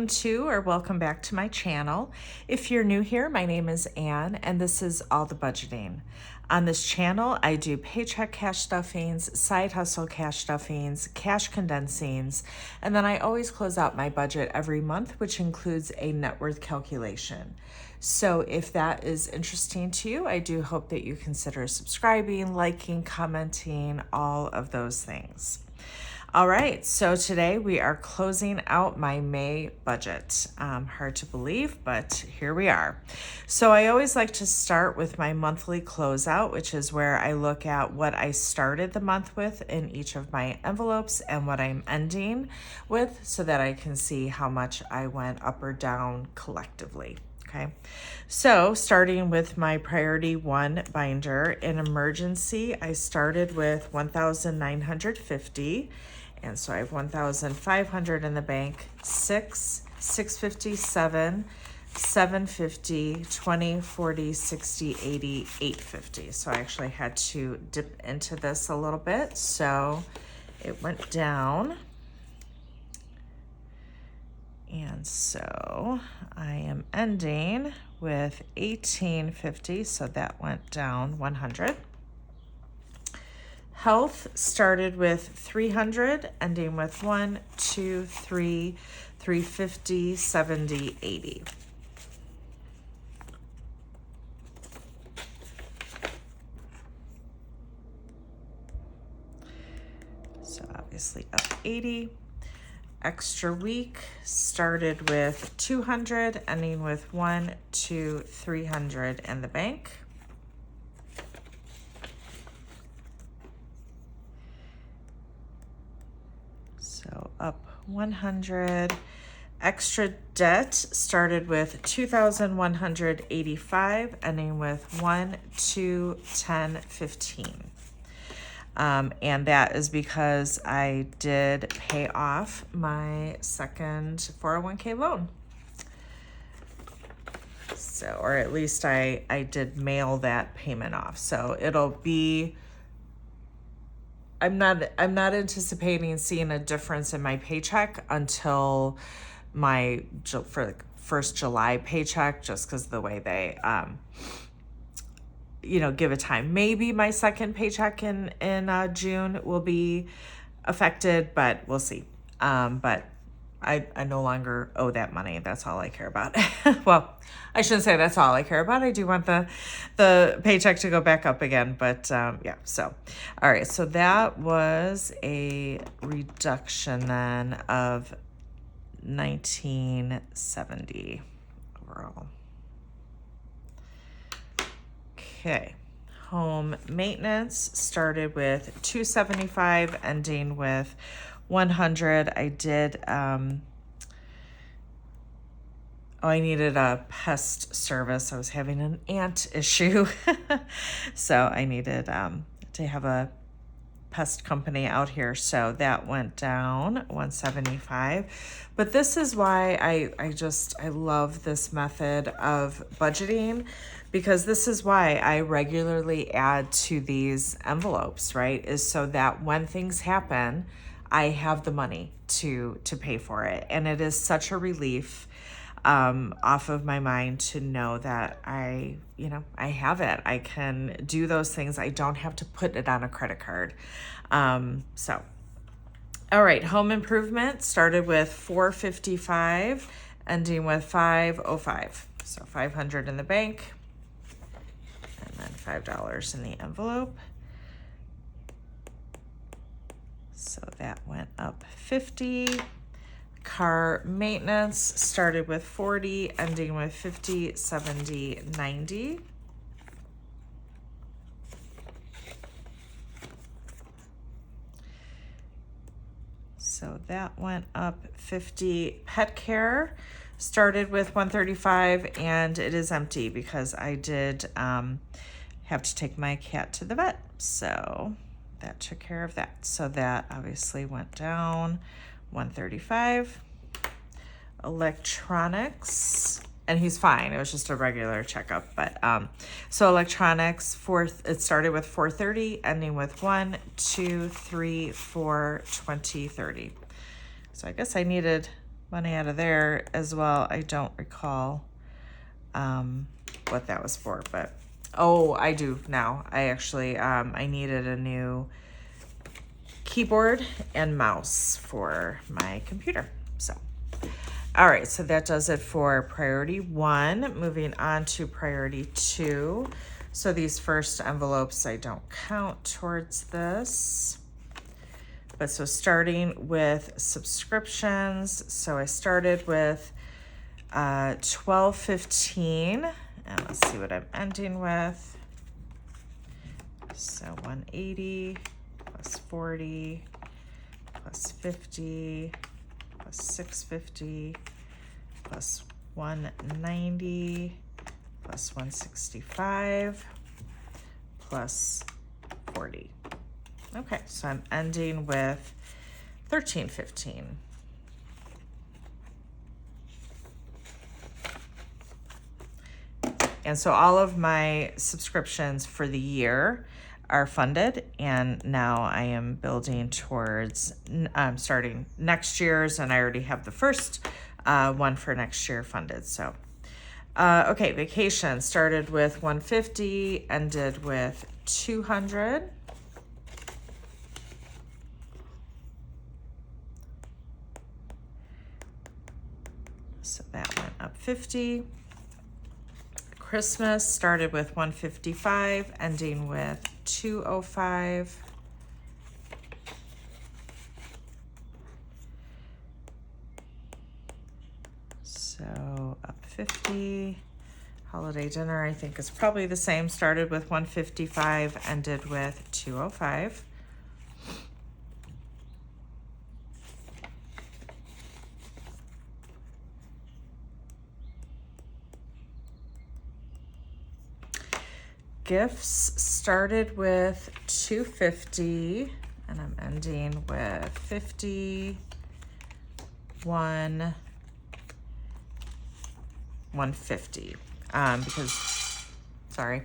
welcome to or welcome back to my channel. If you're new here, my name is Ann and this is All the Budgeting. On this channel, I do paycheck cash stuffings, side hustle cash stuffings, cash condensings, and then I always close out my budget every month, which includes a net worth calculation. So if that is interesting to you, I do hope that you consider subscribing, liking, commenting, all of those things. All right, so today we are closing out my May budget. Hard to believe, but here we are. So I always like to start with my monthly closeout, which is where I look at what I started the month with in each of my envelopes and what I'm ending with so that I can see how much I went up or down collectively. Okay, so starting with my priority one binder, in emergency, I started with 1,950. And so I have 1,500 in the bank, 657, 750, 20, 40, 60, 80, 850. So I actually had to dip into this a little bit. So it went down. And so I am ending with 1,850. So that went down 100. Health started with 300, ending with 1, 2, 3, 350, 70, 80. So obviously up 80. Extra week started with 200, ending with 1, 2, 300 in the bank. So up 100. Extra debt started with 2,185, ending with 1, 2, 10, 15. And that is because I did pay off my second 401k loan. So, or at least I did mail that payment off. So it'll be, I'm not anticipating seeing a difference in my paycheck until my first July paycheck, just because of the way they, give a time. Maybe my second paycheck in June will be affected, but we'll see. But I no longer owe that money. That's all I care about. Well, I shouldn't say that's all I care about. I do want the paycheck to go back up again. But yeah, so all right. So that was a reduction then of 1970 overall. Okay. Home maintenance started with 275, ending with 100. I did, I needed a pest service. I was having an ant issue. So I needed to have a pest company out here. So that went down 175. But this is why I love this method of budgeting, because this is why I regularly add to these envelopes, right? Is so that when things happen, I have the money to pay for it. And it is such a relief off of my mind to know that I have it. I can do those things. I don't have to put it on a credit card. So, all right, home improvement started with 455, ending with 505. So 500 in the bank, and then $5 in the envelope. So that went up 50. Car maintenance started with 40, ending with 50, 70, 90. So that went up 50. Pet care started with 135, and it is empty because I did have to take my cat to the vet. So that took care of that. So that obviously went down 135. Electronics, and he's fine. It was just a regular checkup. But so electronics, it started with 430, ending with 1, 2, 3, 4, 20, 30. So I guess I needed money out of there as well. I don't recall what that was for, but oh, I do now. I actually, I needed a new keyboard and mouse for my computer. So, all right, so that does it for priority 1. Moving on to priority 2. So these first envelopes I don't count towards this. But so starting with subscriptions, so I started with $12.15, and let's see what I'm ending with. So 180 plus 40 plus 50 plus 650 plus 190 plus 165 plus 40. Okay, so I'm ending with $13.15. And so all of my subscriptions for the year are funded, and now I am building towards starting next year's, and I already have the first one for next year funded. So, okay, vacation started with 150, ended with 200. So that went up 50. Christmas started with 155, ending with 205. So up 50. Holiday dinner, I think, is probably the same. Started with 155, ended with 205. Gifts started with 250, and I'm ending with 50, 150. Because, sorry,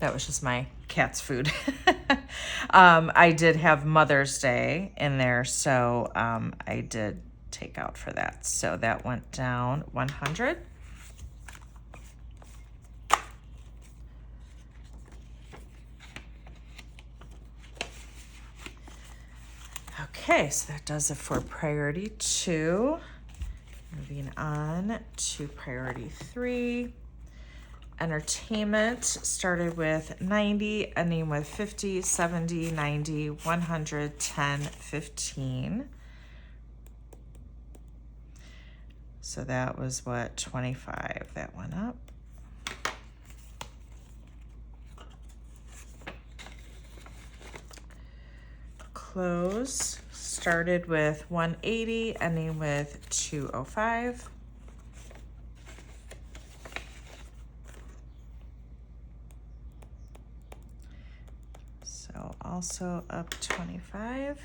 that was just my cat's food. I did have Mother's Day in there, so I did take out for that. So that went down 100. Okay, so that does it for priority 2. Moving on to priority 3. Entertainment started with 90, ending with 50, 70, 90, 100, 10, 15. So that was what, 25 that went up. Close started with 180, ending with 205. So also up 25.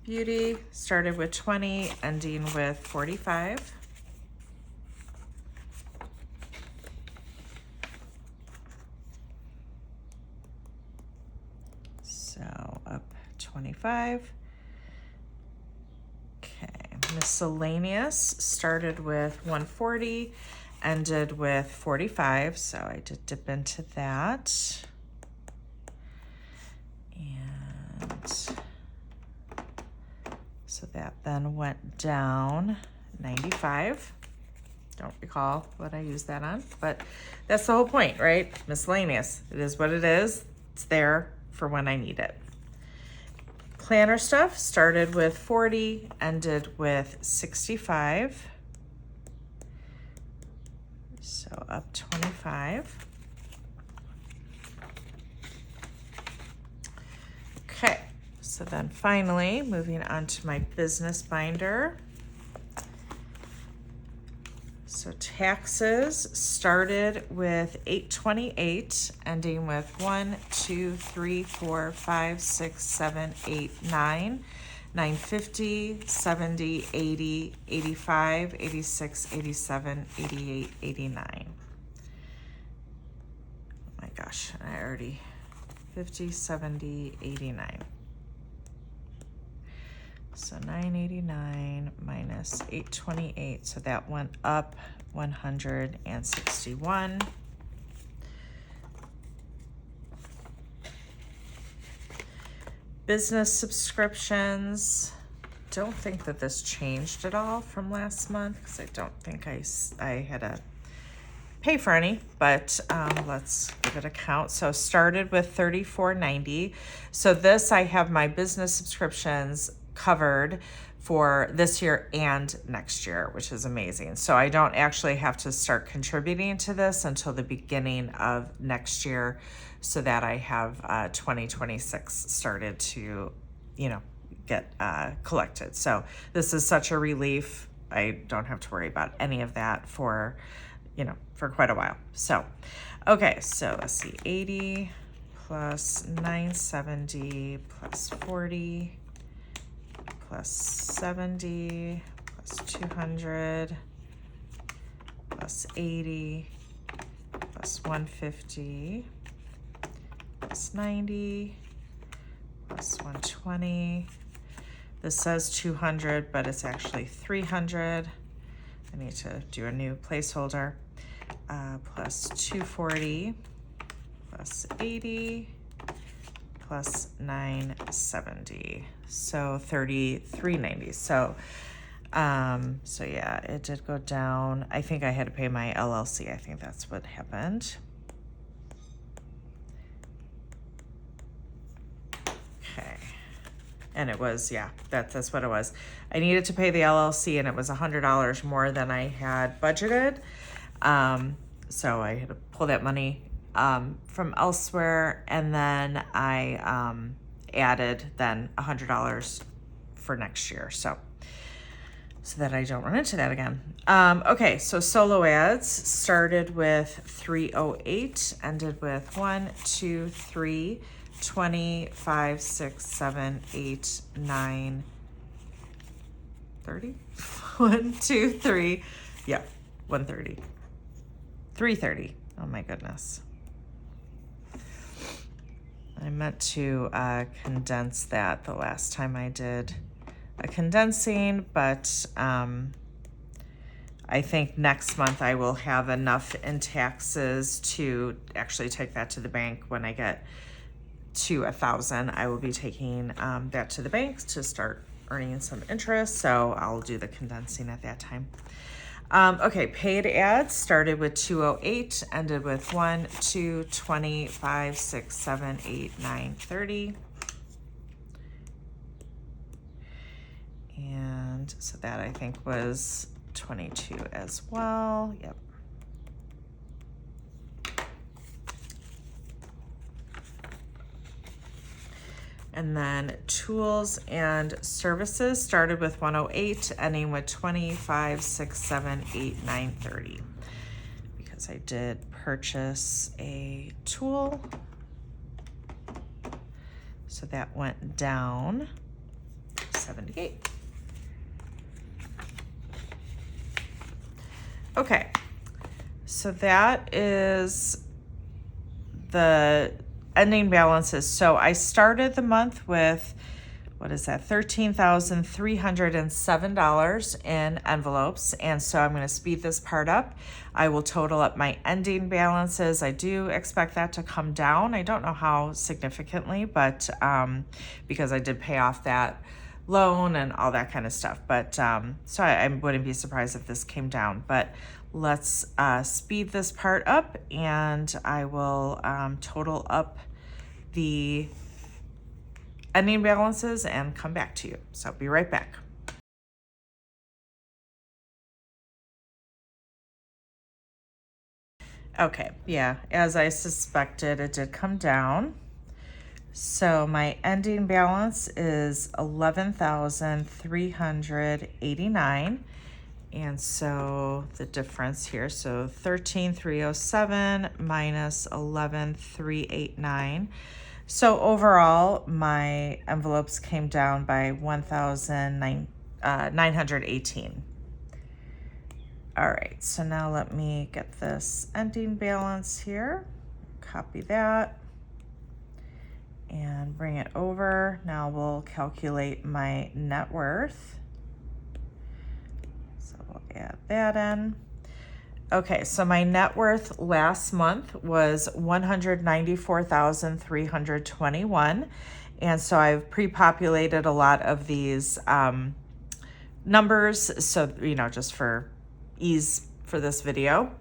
Beauty started with 20, ending with 45. So up 25. Okay, miscellaneous started with 140, ended with 45, so I did dip into that. And so that then went down 95. Don't recall what I used that on, but that's the whole point, right? Miscellaneous. It is what it is. It's there for when I need it. Planner stuff started with 40, ended with 65. So up 25. Okay, so then finally moving on to my business binder. So taxes started with 828, ending with 1, 2, 3, 4, 5, 6, 7, 8, 9, 950, 70, 80, 85, 86, 87, 88, 89. Oh my gosh, I already 50, 70, 89. So 989 minus 828, so that went up 161. Business subscriptions. Don't think that this changed at all from last month because I don't think I had to pay for any, but let's give it a count. So started with $34.90. So this, I have my business subscriptions covered for this year and next year, which is amazing. So I don't actually have to start contributing to this until the beginning of next year, so that I have 2026 started to, get collected. So this is such a relief. I don't have to worry about any of that for quite a while. So, okay, so let's see, 80 plus 970 plus 40 plus 70 plus 200 plus 80 plus 150 plus 90 plus 120. This says 200, but it's actually 300. I need to do a new placeholder. Plus 240 plus 80 plus 970, so 33.90. So yeah, it did go down. I think I had to pay my LLC. I think that's what happened. Okay, and it was, yeah, that's what it was. I needed to pay the LLC, and it was $100 more than I had budgeted. So I had to pull that money from elsewhere, and then I added then $100 for next year, so that I don't run into that again. Okay, so solo ads started with 308, ended with 1, 2, 3, 20, 5, 6, 7, 8, 9, 30. 1, 2, 3, yeah, 130. 330. Oh my goodness. I meant to condense that the last time I did a condensing, but I think next month I will have enough in taxes to actually take that to the bank. When I get to 1,000, I will be taking that to the bank to start earning some interest. So I'll do the condensing at that time. Okay, paid ads started with 208, ended with 1, 2, 20, 5, 6, 7, 8, 9, 30. And so that I think was 22 as well. Yep. And then tools and services started with 108, ending with 25, 6, 7, 8, 9, 30. Because I did purchase a tool. So that went down 78. Okay, so that is the ending balances. So I started the month with, what is that, $13,307 in envelopes. And so I'm going to speed this part up. I will total up my ending balances. I do expect that to come down. I don't know how significantly, but because I did pay off that loan and all that kind of stuff. But so I wouldn't be surprised if this came down. But let's speed this part up, and I will total up the ending balances and come back to you. So I'll be right back. Okay, yeah, as I suspected, it did come down. So my ending balance is 11,389. And so the difference here, so 13,307 minus 11,389. So overall, my envelopes came down by 1,918. All right, so now let me get this ending balance here. Copy that. and bring it over. Now we'll calculate my net worth. So we'll add that in. Okay, so my net worth last month was $194,321. And so I've pre-populated a lot of these numbers, so, just for ease for this video.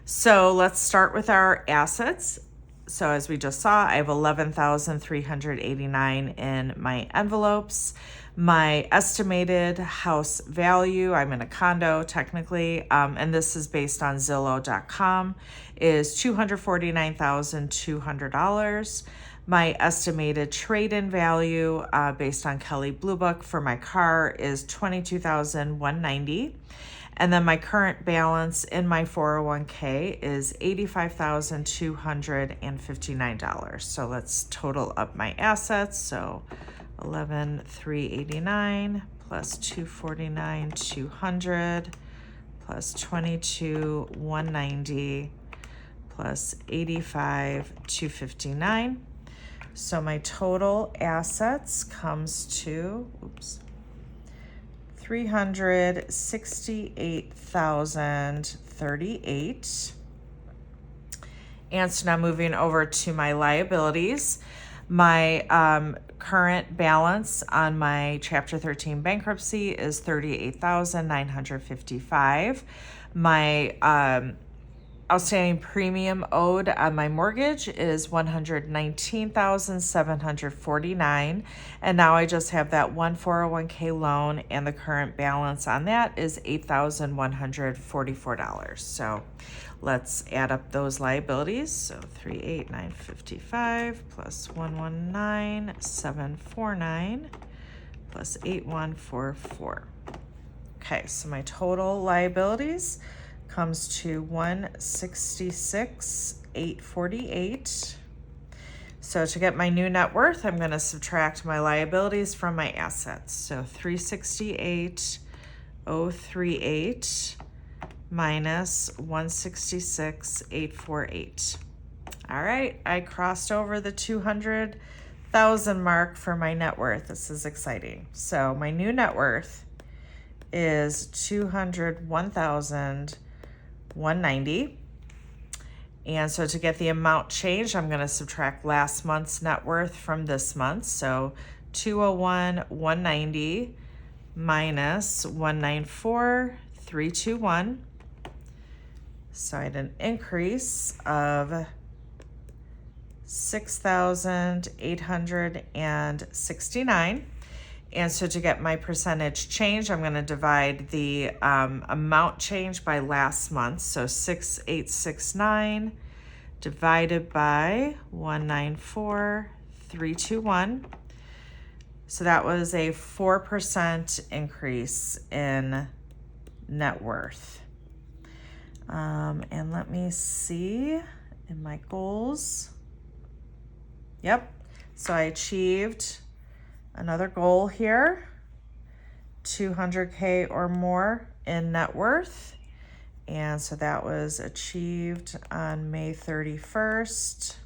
So let's start with our assets. So as we just saw, I have 11,389 in my envelopes. My estimated house value, I'm in a condo technically, and this is based on Zillow.com, is $249,200. My estimated trade-in value based on Kelley Blue Book for my car is $22,190. And then my current balance in my 401k is $85,259. So let's total up my assets. So 11,389 plus 249,200 plus 22,190 plus 85,259. So my total assets comes to, 368,038. And so now moving over to my liabilities, my current balance on my Chapter 13 bankruptcy is $38,955. My outstanding premium owed on my mortgage is $119,749, and now I just have that one 401k loan, and the current balance on that is $8,144. So let's add up those liabilities. So 38955 plus 119,749 plus 8144. Okay, so my total liabilities comes to 166,848. So to get my new net worth, I'm going to subtract my liabilities from my assets. So 368,038 minus 166,848. All right, I crossed over the 200,000 mark for my net worth. This is exciting. So my new net worth is 201,190. And so to get the amount changed, I'm going to subtract last month's net worth from this month. So 201,190 minus 194,321. So I had an increase of 6,869. And so to get my percentage change, I'm going to divide the amount change by last month. So 6,869 divided by 194,321. So that was a 4% increase in net worth. And let me see in my goals. Yep. So I achieved another goal here, 200K or more in net worth. And so that was achieved on May 31st.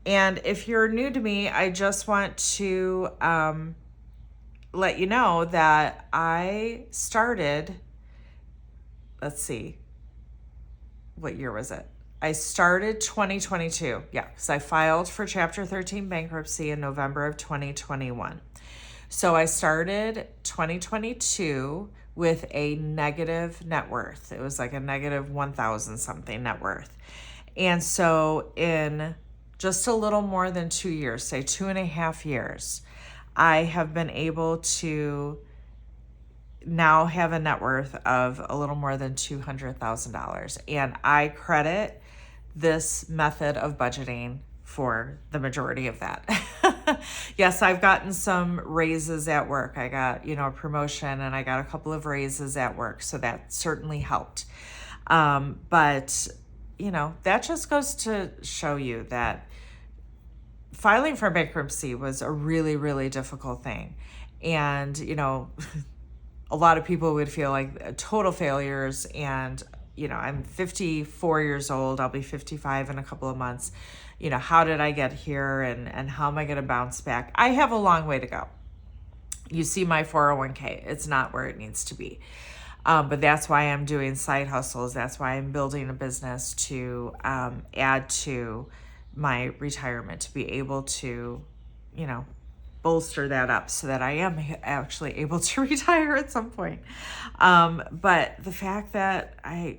And if you're new to me, I just want to let you know that I started, let's see, what year was it? I started 2022, because I filed for Chapter 13 bankruptcy in November of 2021. So I started 2022 with a negative net worth. It was like a negative 1,000 something net worth. And so in just a little more than 2 years, say 2.5 years, I have been able to now have a net worth of a little more than $200,000. And I credit this method of budgeting for the majority of that. Yes, I've gotten some raises at work. I got, a promotion, and I got a couple of raises at work. So that certainly helped. But, that just goes to show you that filing for bankruptcy was a really, really difficult thing. And, a lot of people would feel like total failures, and I'm 54 years old. I'll be 55 in a couple of months. How did I get here, and how am I going to bounce back? I have a long way to go. You see my 401k, it's not where it needs to be. But that's why I'm doing side hustles. That's why I'm building a business to add to my retirement, to be able to, bolster that up so that I am actually able to retire at some point. But the fact that I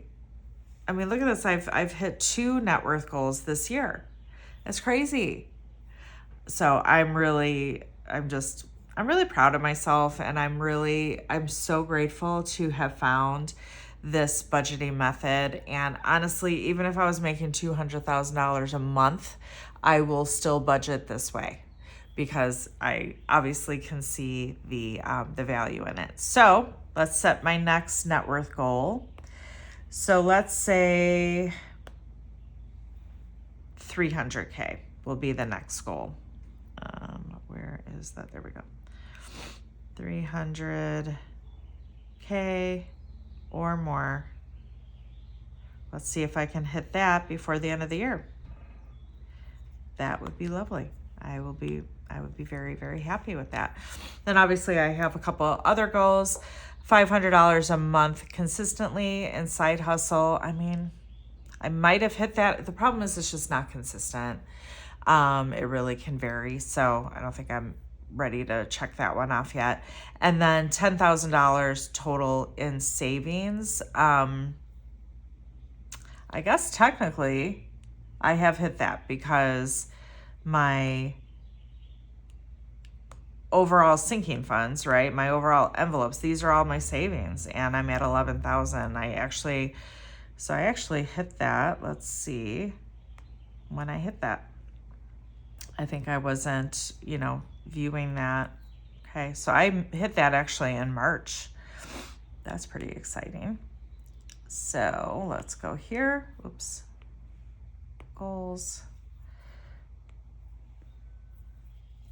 mean, look at this. I've hit 2 net worth goals this year. That's crazy. So I'm really proud of myself, and I'm so grateful to have found this budgeting method. And honestly, even if I was making $200,000 a month, I will still budget this way because I obviously can see the value in it. So let's set my next net worth goal. So let's say 300K will be the next goal. Where is that? There we go. 300K or more. Let's see if I can hit that before the end of the year. That would be lovely. I would be very, very happy with that. Then obviously I have a couple other goals. $500 a month consistently in side hustle. I mean, I might have hit that. The problem is it's just not consistent. It really can vary. So I don't think I'm ready to check that one off yet. And then $10,000 total in savings. I guess technically I have hit that because my overall sinking funds, right? My overall envelopes, these are all my savings, and I'm at 11,000. I actually hit that. Let's see when I hit that. I think I wasn't, viewing that. Okay, so I hit that actually in March. That's pretty exciting. So let's go here. Oops. Goals.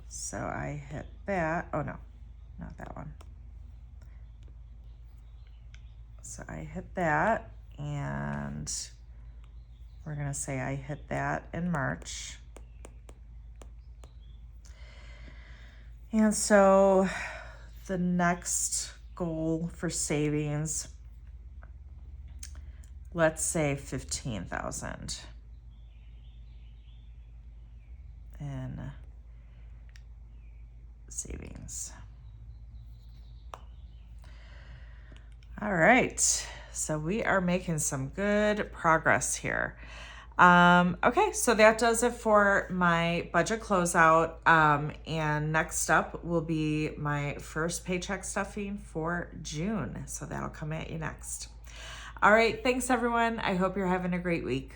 So I hit that. Oh no, not that one. So I hit that, and we're going to say I hit that in March. And so the next goal for savings, let's say 15,000 in savings. All right, so we are making some good progress here. Okay, so that does it for my budget closeout. And next up will be my first paycheck stuffing for June. So that'll come at you next. All right, thanks everyone. I hope you're having a great week.